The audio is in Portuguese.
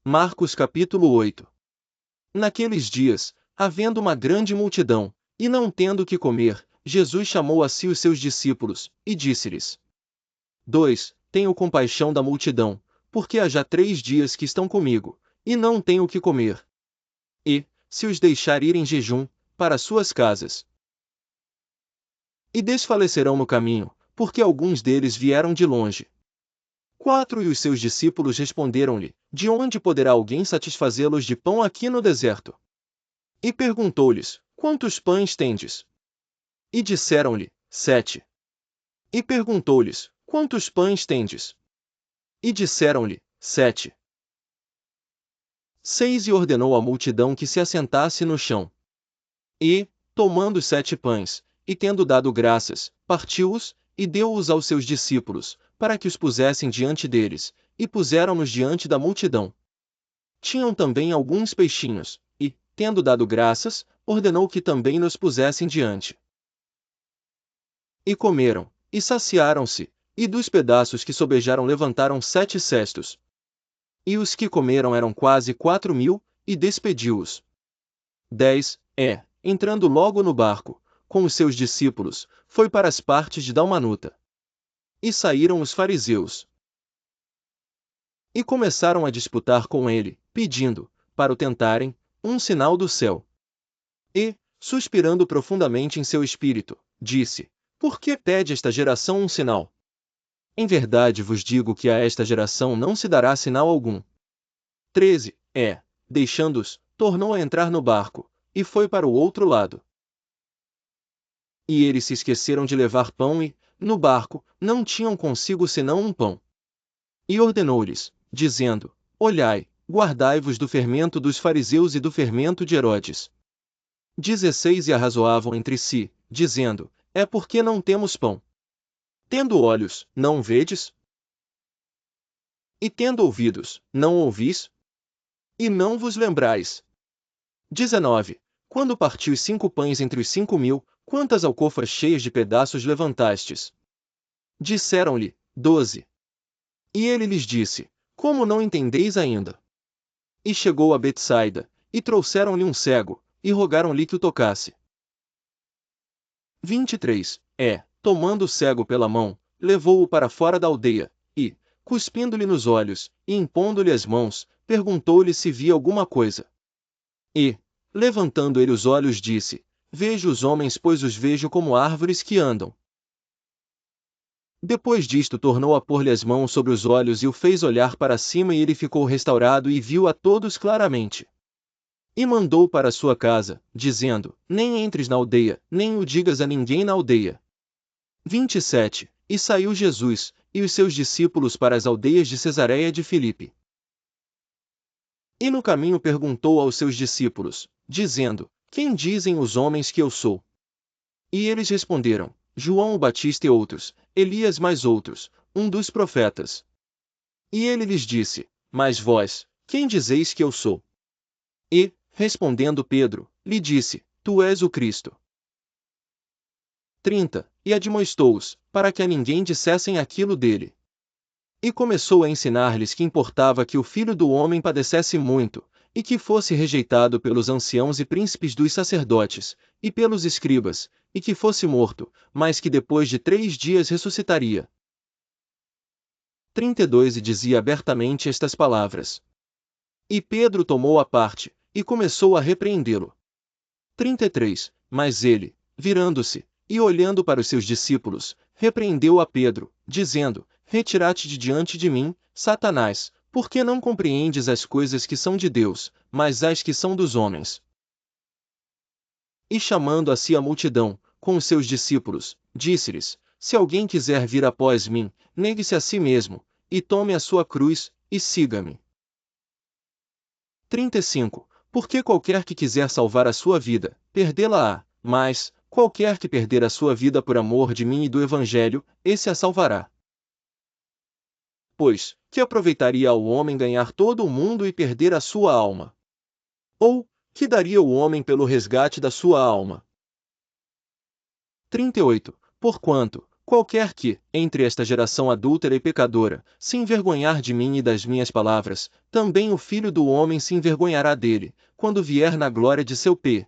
Marcos capítulo 8. Naqueles dias, havendo uma grande multidão, e não tendo que comer, Jesus chamou a si os seus discípulos, e disse-lhes: 2. Tenho compaixão da multidão, porque há já 3 dias que estão comigo, e não têm o que comer. E, se os deixar ir em jejum, para suas casas, e desfalecerão no caminho, porque alguns deles vieram de longe. 4. E os seus discípulos responderam-lhe: De onde poderá alguém satisfazê-los de pão aqui no deserto? E perguntou-lhes: Quantos pães tendes? E disseram-lhe: 7. E perguntou-lhes: Quantos pães tendes? E disseram-lhe: 7. 6. E ordenou à multidão que se assentasse no chão. E, tomando os 7 pães, e tendo dado graças, partiu-os, e deu-os aos seus discípulos, para que os pusessem diante deles, e puseram-nos diante da multidão. Tinham também alguns peixinhos, e, tendo dado graças, ordenou que também nos pusessem diante. E comeram, e saciaram-se, e dos pedaços que sobejaram levantaram 7 cestos. E os que comeram eram quase 4.000, e despediu-os. 10. Entrando logo no barco, com os seus discípulos, foi para as partes de Dalmanuta. E saíram os fariseus. E começaram a disputar com ele, pedindo, para o tentarem, um sinal do céu. E, suspirando profundamente em seu espírito, disse: Por que pede esta geração um sinal? Em verdade vos digo que a esta geração não se dará sinal algum. 13. Deixando-os, tornou a entrar no barco, e foi para o outro lado. E eles se esqueceram de levar pão e, no barco, não tinham consigo senão um pão. E ordenou-lhes, dizendo: Olhai, guardai-vos do fermento dos fariseus e do fermento de Herodes. 16. E arrazoavam entre si, dizendo: É porque não temos pão. Tendo olhos, não vedes? E tendo ouvidos, não ouvis? E não vos lembrais? 19. Quando partiu os 5 pães entre os 5.000, quantas alcofas cheias de pedaços levantastes? Disseram-lhe: 12. E ele lhes disse: Como não entendeis ainda? E chegou a Betsaida, e trouxeram-lhe um cego, e rogaram-lhe que o tocasse. 23. Tomando o cego pela mão, levou-o para fora da aldeia, e, cuspindo-lhe nos olhos, e impondo-lhe as mãos, perguntou-lhe se via alguma coisa. E, levantando ele os olhos, disse: Vejo os homens, pois os vejo como árvores que andam. Depois disto tornou a pôr-lhe as mãos sobre os olhos e o fez olhar para cima, e ele ficou restaurado e viu a todos claramente. E mandou para sua casa, dizendo: Nem entres na aldeia, nem o digas a ninguém na aldeia. 27. E saiu Jesus, e os seus discípulos para as aldeias de Cesareia de Filipe. E no caminho perguntou aos seus discípulos, dizendo: Quem dizem os homens que eu sou? E eles responderam: João o Batista e outros, Elias mais outros, um dos profetas. E ele lhes disse: Mas vós, quem dizeis que eu sou? E, respondendo Pedro, lhe disse: Tu és o Cristo. 30. E admoestou-os, para que a ninguém dissessem aquilo dele. E começou a ensinar-lhes que importava que o Filho do Homem padecesse muito, e que fosse rejeitado pelos anciãos e príncipes dos sacerdotes, e pelos escribas, e que fosse morto, mas que depois de 3 dias ressuscitaria. 32. E dizia abertamente estas palavras. E Pedro tomou a parte, e começou a repreendê-lo. 33. Mas ele, virando-se, e olhando para os seus discípulos, repreendeu a Pedro, dizendo: Retira-te de diante de mim, Satanás, porque não compreendes as coisas que são de Deus, mas as que são dos homens. E chamando a si a multidão, com os seus discípulos, disse-lhes: Se alguém quiser vir após mim, negue-se a si mesmo, e tome a sua cruz, e siga-me. 35. Porque qualquer que quiser salvar a sua vida, perdê-la-á, mas, qualquer que perder a sua vida por amor de mim e do Evangelho, esse a salvará. Pois, que aproveitaria ao homem ganhar todo o mundo e perder a sua alma? Ou, que daria o homem pelo resgate da sua alma? 38. Porquanto, Qualquer que, entre esta geração adúltera e pecadora, se envergonhar de mim e das minhas palavras, também o Filho do Homem se envergonhará dele, quando vier na glória de seu Pai,